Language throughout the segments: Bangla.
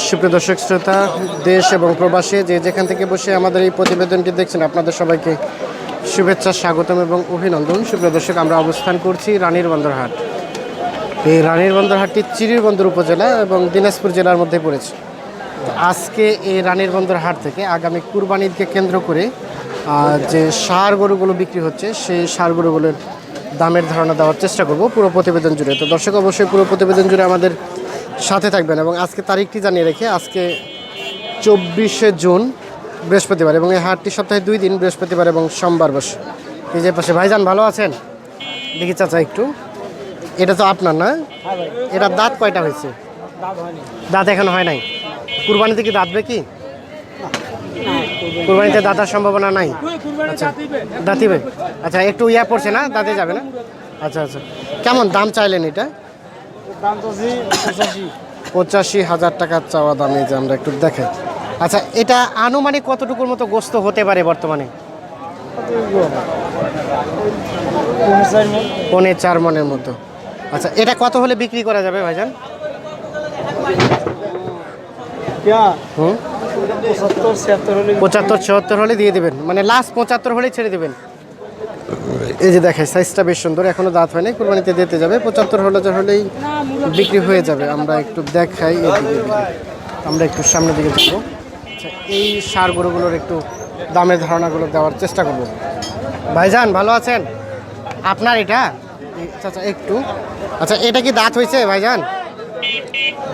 সুপ্রিয় দর্শক শ্রোতা, দেশ এবং প্রবাসে যে যেখান থেকে বসে আমাদের এই প্রতিবেদনটি দেখছেন, আপনাদের সবাইকে শুভেচ্ছা, স্বাগতম এবং অভিনন্দন। সুপ্রিয় দর্শক, আমরা অবস্থান করছি রানীর বন্দর হাট। এই রানীর বন্দর হাটটি চিরিরবন্দর উপজেলা এবং দিনাজপুর জেলার মধ্যে পড়েছে। আজকে এই রানীর বন্দর হাট থেকে আগামী কুরবানিকে কেন্দ্র করে যে ষাঁড় গরুগুলো বিক্রি হচ্ছে, সেই ষাঁড় গরুগুলোর দামের ধারণা দেওয়ার চেষ্টা করব পুরো প্রতিবেদন জুড়ে। তো দর্শক, অবশ্যই পুরো প্রতিবেদন জুড়ে আমাদের সাথে থাকবেন। এবং আজকে তারিখটি জানিয়ে রেখে, আজকে 24শে জুন বৃহস্পতিবার, এবং এই হাটটি সপ্তাহে 2 দিন, বৃহস্পতিবার এবং সোমবার বসে। এই যে পাশে ভাইজান, ভালো আছেন? দেখি চাচা একটু, এটা তো আপনার না? এটা দাঁত কয়টা হয়েছে? দাঁত এখনো হয় নাই। কুরবানিতে কি দাঁতবে কি? কুরবানিতে দাঁতার সম্ভাবনা নাই। আচ্ছা, দাঁতিবে। আচ্ছা, একটু ইয়া পড়ছে না, দাঁতে যাবে না? আচ্ছা আচ্ছা, কেমন দাম চাইলেন এটা? 85,000 টাকার চাওয়া দামে, যে আমরা একটু দেখাই। আচ্ছা, এটা আনুমানিক কতটুকুর মতো গোস্ত হতে পারে বর্তমানে? 4.5 মনের মতো। আচ্ছা, এটা কত হলে বিক্রি করা যাবে ভাইজান? 75-76 হলে দিয়ে দেবেন, মানে লাস্ট 75 হলেই ছেড়ে দেবেন? এই যে দেখাই, সাইজটা বেশ সুন্দর, এখনো দাঁত হয়নি, কুরবানিতে দিতে যাবে। 75 হলেই বিক্রি হয়ে যাবে। আমরা একটু দেখাই, আমরা একটু সামনের দিকে যাবো। আচ্ছা, এই ষাঁড় গরুগুলোর একটু দামের ধারণাগুলো দেওয়ার চেষ্টা করব। ভাইজান, ভালো আছেন? আপনার এটা? আচ্ছা একটু, আচ্ছা এটা কি দাঁত হয়েছে ভাইজান?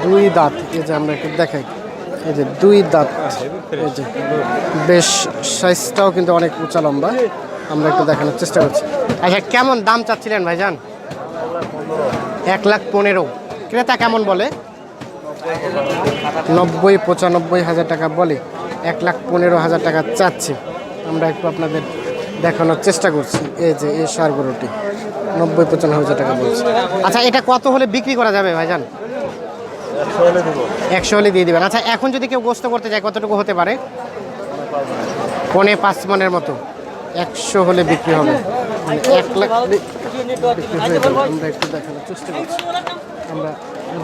2 দাঁত। এই যে আমরা একটু দেখাই, এই যে 2 দাঁত। এই যে বেশ সাইজটাও কিন্তু অনেক উঁচা লম্বা। আমরা একটু দেখানোর চেষ্টা করছি। আচ্ছা, কেমন দাম চাচ্ছিলেন ভাইজান? 1,15,000। ক্রেতা কেমন বলে? 90-95 টাকা বলে। 1,15,000 টাকা চাচ্ছে। আমরা একটু আপনাদের দেখানোর চেষ্টা করছি। এই যে এই ষাঁড় গরুটি 90-95 টাকা বলছে। আচ্ছা, এটা কত হলে বিক্রি করা যাবে ভাইজান? 100 হলে দিয়ে দেবেন। আচ্ছা, এখন যদি কেউ গোস্ত করতে চায়, কতটুকু হতে পারে? 5.5 মনের মতো। 100 হলে বিক্রি হবে, মানে 1 লাখ বিক্রি হয়ে যাবে। আমরা একটু দেখানোর চেষ্টা করছি। আমরা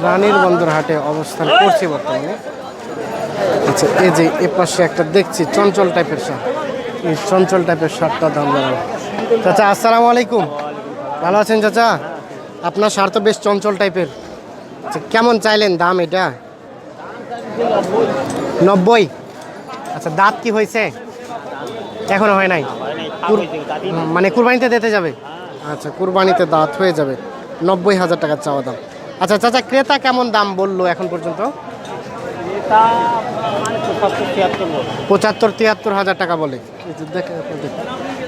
রানীর বন্দর হাটে অবস্থান করছি বর্তমানে। আচ্ছা, এই যে এ পাশে একটা দেখছি চঞ্চল টাইপের ষাঁড়। এই চঞ্চল টাইপের ষাঁড়টা দাম জানাবো। চাচা, আসসালামু আলাইকুম। ভালো আছেন চাচা? আপনার ষাঁড় তো বেশ চঞ্চল টাইপের। আচ্ছা, কেমন চাইলেন দাম এটা? 90। আচ্ছা, দাঁত কি হয়েছে? এখনো হয় নাই, মানে কুরবানিতে দিতে যাবে? আচ্ছা, কুরবানিতে দাঁত হয়ে যাবে। 90,000 টাকার চাওয়া দাম। আচ্ছা চাচা, ক্রেতা কেমন দাম বললো এখন পর্যন্ত? 75-73 টাকা বলে।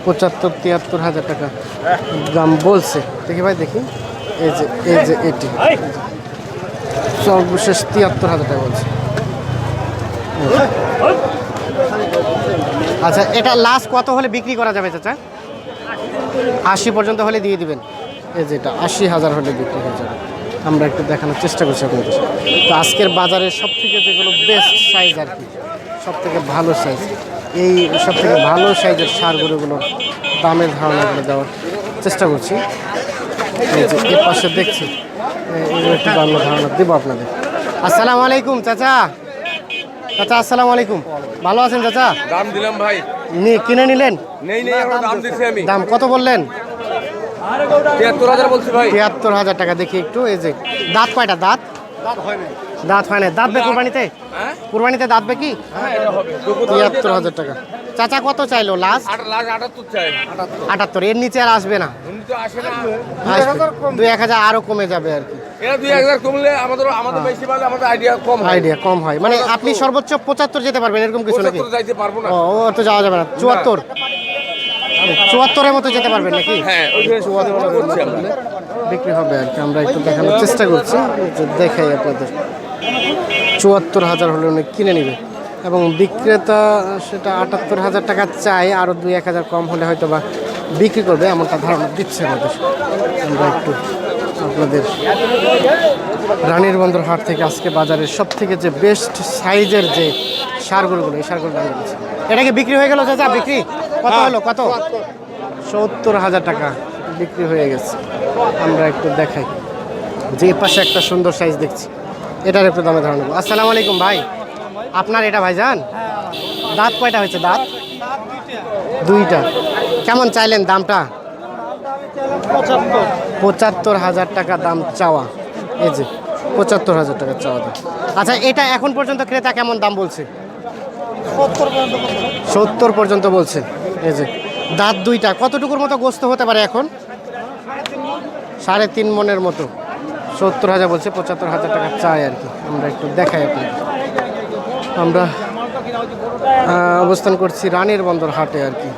75-73 টাকা দাম বলছে। দেখি ভাই, দেখি, এই যে এটি সর্বশেষ 73,000 টাকা বলছে। আচ্ছা, এটা লাস্ট কত হলে বিক্রি করা যাবে চাচা? 80 পর্যন্ত হলে দিয়ে দিবেন। এই যে এটা 80,000 হলে বিক্রি হয়ে যাবে। আমরা একটু দেখানোর চেষ্টা করছি আপনাদের। তো আজকের বাজারের সব থেকে যেগুলো বেস্ট সাইজ আর কি, সব থেকে ভালো সাইজ, এই সব থেকে ভালো সাইজের ষাঁড় গরুগুলোর দামের ধারণাগুলো দেওয়ার চেষ্টা করছি। এই যে এর পাশে দেখছি, এগুলো একটু দামের ধারণা দেবো আপনাদের। আসসালামু আলাইকুম চাচা। চাচা, আসসালামু আলাইকুম। ভালো আছেন চাচা? দাম দিলাম ভাই। কিনে নিলেন? নেই এখন দাম দিছি আমি। দাম কত বললেন? 73,000 বলছি ভাই। 73,000 টাকা। দেখি একটু, এই যে দাঁত কয়টা? দাঁত হয় না। দাঁতবে কুরবানিতে? কুরবানিতে দাঁতবে কি? 73,000 টাকা। চাচা কত চাইলো লাস্ট? 78। এর নিচে আর আসবে না? 2-1,000 আরো কমে যাবে আর কি। এরা 2-1,000 কমলে আমাদের বেশি পালে আমাদের আইডিয়া কম হয়। মানে আপনি সর্বোচ্চ 75 যেতে পারবেন, এরকম কিছু নাকি? 75 যাইতে পারবো না। ও তো যাওয়া যাবে না। 74-74-এর মতো যেতে পারবেন নাকি? হ্যাঁ, 74 বিক্রি হবে আর কি। আমরা একটু দেখানোর চেষ্টা করছি, দেখাই আপনাদের। 74,000 হলে উনি কিনে নেবে, এবং বিক্রেতা সেটা 78,000 টাকা চায়। আরও 2-1,000 কম হলে হয়তো বা বিক্রি করবে, এমনটা ধারণা দিচ্ছে আমাদের। আমরা একটু আপনাদের রানীর বন্দর হাট থেকে আজকে বাজারের সব থেকে যে বেস্ট সাইজের যে ষাঁড় গরুগুলো, এই ষাঁড় গরু দাম দিচ্ছে। এটা কি বিক্রি হয়ে গেল চাচা? বিক্রি কত হলো? কত? 70,000 টাকা বিক্রি হয়ে গেছে। আমরা একটু দেখাই যে পাশে একটা সুন্দর সাইজ দেখছি, এটার একটু দামে ধারণা নেবো। আসসালামু আলাইকুম ভাই, আপনার এটা ভাইজান? দাঁত কয়টা হয়েছে? দাঁত দুইটা। কেমন চাইলেন দামটা? 75,000 টাকা দাম চাওয়া। এই যে 75,000 টাকা চাওয়া দাম। আচ্ছা, এটা এখন পর্যন্ত ক্রেতা কেমন দাম বলছে? 70 পর্যন্ত বলছে। এই যে দাঁত দুইটা, কতটুকুর মতো গোস্ত হতে পারে এখন? 3.5 মনের মতো। 70,000 বলছে, 75,000 টাকা চাই আর কি। আমরা একটু দেখাই আপনি। আমরা অবস্থান করছি রানীর বন্দর হাটে আর কি।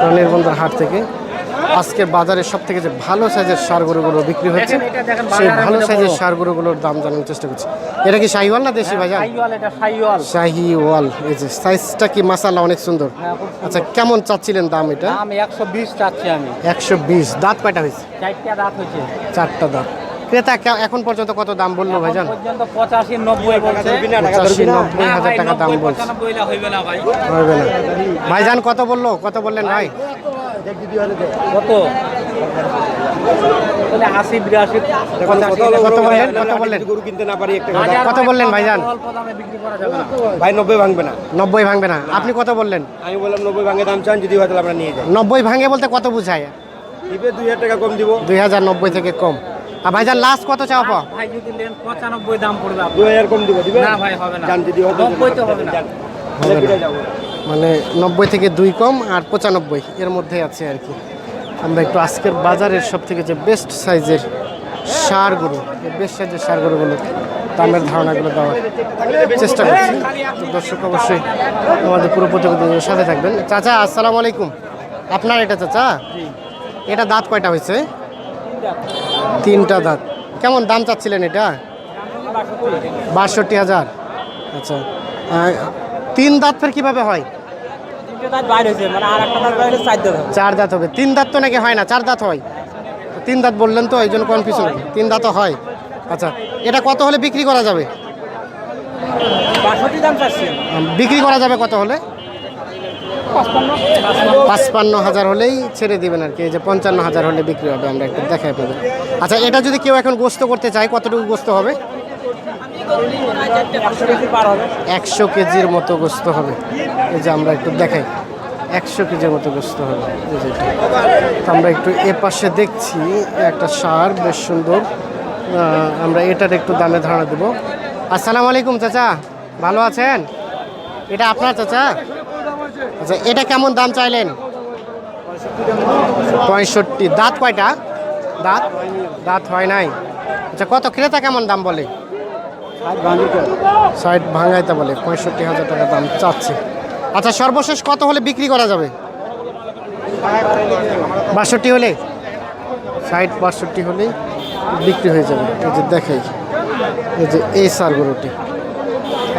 রানীর বন্দর হাট থেকে আজকে বাজারে সব থেকে যে ভালো সাইজের ষাঁড় গরুগুলো বিক্রি হচ্ছে, সেই ভালো সাইজের ষাঁড় গরুগুলোর দাম জানার চেষ্টা করছি। এটা কি শাহিওয়াল না দেশি ভাইজান? শাহিওয়াল। এই যে সাইজটা কি মাশাআল্লাহ অনেক সুন্দর। আচ্ছা, কেমন চাচ্ছিলেন দাম এটা? আমি 120 চাচ্ছি আমি। 120। দাঁত কয়টা হয়েছে? 4টা দাঁত হয়েছে। 4টা দাঁত। ক্রেতা এখন পর্যন্ত কত দাম বললো ভাইজান? পর্যন্ত 85-90 বলছে। 85-90,000 টাকা দাম বলছে। 95 হইবে না ভাই। হবে না ভাইজান? কত বললো? কত বললেন ভাই? কত? বলে 80-82। কত বললেন? কত বললেন? গরু কিনতে না পারি একটা কত বললেন ভাইজান? অল্প দামে বিক্রি করা যাবে না। ভাই 90 ভাঙবে না। 90 ভাঙবে না? আপনি কত বললেন? আমি বললাম 90 ভাঙে দাম চান, যদি হয় তাহলে আমরা নিয়ে যাই। 90 ভাঙে বলতে কত বুঝায়? দিবে 2000 টাকা কম দিব। 2090 থেকে কম। আর ভাইজান লাস্ট কত চাও? ভাই যদি নেন 95 দাম পড়বে আপনার। 2000 কম দিব। দিবে না ভাই হবে না। জান যদি হবে 90 তো হবে না। মানে 90 থেকে 2 কম আর 95 এর মধ্যে আছে আর কি। আমরা একটু আজকের বাজারের সব থেকে যে বেস্ট সাইজের ষাঁড় গরু, এই বেস্ট সাইজের ষাঁড় গরুগুলো দামের ধারণাগুলো দেওয়ার চেষ্টা করছি। তো দর্শক অবশ্যই আমাদের পুরো প্রতিবেদনের সাথে থাকবেন। চাচা আসসালামু আলাইকুম, আপনার এটা চাচা? এটা দাঁত কয়টা হয়েছে? 3টা দাঁত। কেমন দাম চাচ্ছিলেন এটা? 62,000। আচ্ছা, 3 দাঁত ফের কীভাবে হয়? 3টা দাঁত বাইরে হয়েছে, মানে আর একটা দাঁত বাইরে 4 দাঁত হবে। 4 দাঁত হবে। 3 দাঁত তো নাকি হয় না, 4 দাঁত হয়। 3 দাঁত বললেন তো, এই জন্য কনফিউশন। 3 দাঁতও হয়। আচ্ছা, এটা কত হলে বিক্রি করা যাবে? 62 দাম চাচ্ছি। বিক্রি করা যাবে কত হলে? 55,000 হলেই ছেড়ে দিবেন আর কি। এই যে 55,000 হলে বিক্রি হবে। আমরা একটু দেখাই আপনাদের। আচ্ছা, এটা যদি কেউ এখন গোস্ত করতে চায়, কতটুকু গোস্ত হবে? 100 কেজির মতো গোস্ত হবে। এই যে আমরা একটু দেখাই, 100 কেজির মতো গোস্ত হবে। এই যে তো আমরা একটু এ পাশে দেখছি একটা ষাঁড় বেশ সুন্দর। আমরা এটার একটু দামে ধারণা দেব। আসসালামু আলাইকুম চাচা, ভালো আছেন? এটা আপনার চাচা? আচ্ছা, এটা কেমন দাম চাইলেন? 65। দাঁত কয়টা? দাঁত হয় নাই। আচ্ছা, কত ক্রেতা কেমন দাম বলে? 60 ভাঙাইতে বলে। 65,000 টাকা দাম চাচ্ছে। আচ্ছা, সর্বশেষ কত হলে বিক্রি করা যাবে? 62 হলে? 60-62 হলেই বিক্রি হয়ে যাবে। এই যে দেখাই, এই যে এই সার গরুটি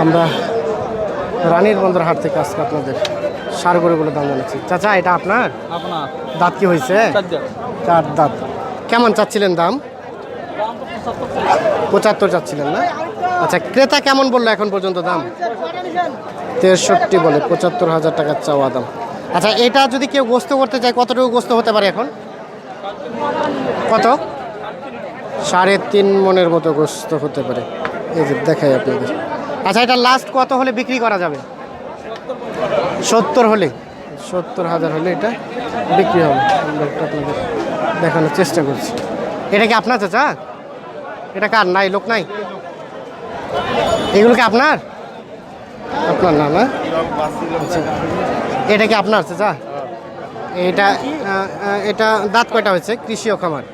আমরা রানীর বন্দর হাট থেকে আজকে আপনাদের সার গরুগুলো দাম জানাচ্ছি। চাচা এটা আপনার? আপনার দাঁত কি হয়েছে? 4 দাঁত। কেমন চাচ্ছিলেন দাম? 75 চাচ্ছিলেন না? আচ্ছা, ক্রেতা কেমন বললো এখন পর্যন্ত দাম? 63 বলে। 75,000 টাকা চাওয়া দাম। আচ্ছা, এটা যদি কেউ গোস্ত করতে চায়, কতটুকু গোস্ত হতে পারে এখন? কত? 3.5 মনের মতো গোস্ত হতে পারে। এই যে দেখাই আপনাদের। আচ্ছা, এটা লাস্ট কত হলে বিক্রি করা যাবে? 70 হলে? 70,000 হলে এটা বিক্রি হবে। আমরা একটু আপনাদের দেখানোর চেষ্টা করছি। এটা কি আপনার চাচা? এটা কার? নাই, লোক নাই? এগুলো কি আপনার? আপনার না? না, আচ্ছা, এটা কি আপনার চাচা? এটা দাঁত কয়টা হয়েছে? কৃষি ও খামার।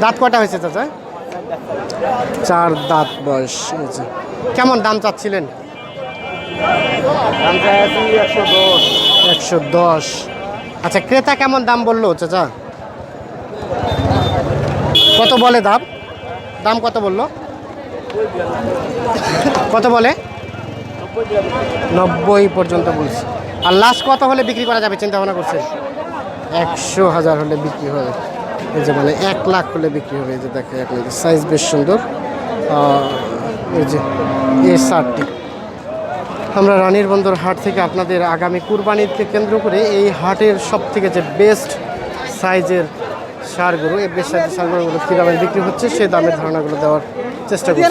দাঁত কয়টা হয়েছে চাচা? 4 দাঁত বয়স হয়েছে। কেমন দাম চাচ্ছিলেন? 110। আচ্ছা, ক্রেতা কেমন দাম বললো চাচা? কত বলে দাম কত বললো? কত বলে? 90 পর্যন্ত বলছি। আর লাস্ট কত হলে বিক্রি করা যাবে চিন্তা ভাবনা করছে? 100,000 হলে বিক্রি হবে। এই যে মানে 1 লাখ হলে বিক্রি হবে। এই যে দেখে আপনাদের সাইজ বেশ সুন্দর। এই যে এই সারটি আমরা রানীর বন্দর হাট থেকে আপনাদের আগামী কুরবানিকে কেন্দ্র করে এই হাটের সব থেকে যে বেস্ট সাইজের ষাঁড় গরু, এই বেশ সাইজের ষাঁড় গরুগুলো কী দামে বিক্রি হচ্ছে সে দামের ধারণাগুলো দেওয়ার চেষ্টা করছি।